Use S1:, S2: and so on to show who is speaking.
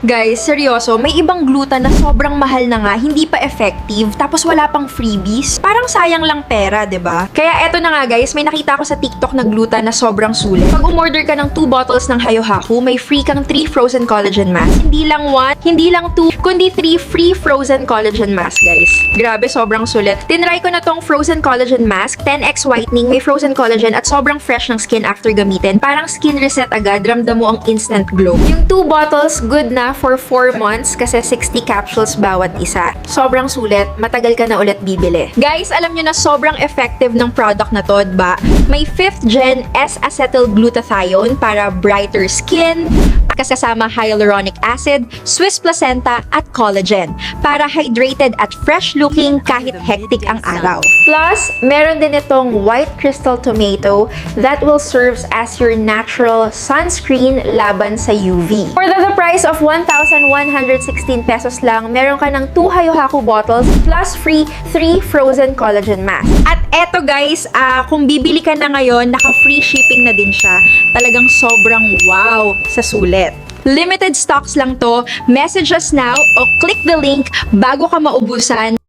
S1: Guys, seryoso, may ibang glutan na sobrang mahal na nga, hindi pa effective, tapos wala pang freebies. Parang sayang lang pera, 'di ba? Kaya eto na nga guys, may nakita ako sa TikTok na glutan na sobrang sulit. Pag umorder ka ng 2 bottles ng Hayo-Haku, may free kang 3 frozen collagen mask. Hindi lang 1, hindi lang 2, kundi 3 free frozen collagen mask, guys. Grabe, sobrang sulit. Tinry ko na tong frozen collagen mask, 10x whitening, may frozen collagen at sobrang fresh ng skin after gamitin. Parang skin reset agad, ramdam mo ang instant glow. Yung 2 bottles, good na for 4 months kasi 60 capsules bawat isa. Sobrang sulit, matagal ka na ulit bibili. Guys, alam nyo na sobrang effective ng product na to, diba? May 5th gen S-acetylglutathione para brighter skin, kasama hyaluronic acid, Swiss placenta, at collagen para hydrated at fresh looking kahit hectic ang araw. Plus, meron din itong white crystal tomato that will serve as your natural sunscreen laban sa UV. For the price of 1,116 pesos lang, meron ka ng 2 Hayo-Haku bottles plus free 3 frozen collagen masks. At eto guys, kung bibili ka na ngayon, naka-free shipping na din siya. Talagang sobrang wow sa sulit. Limited stocks lang to. Message us now o click the link bago ka maubusan.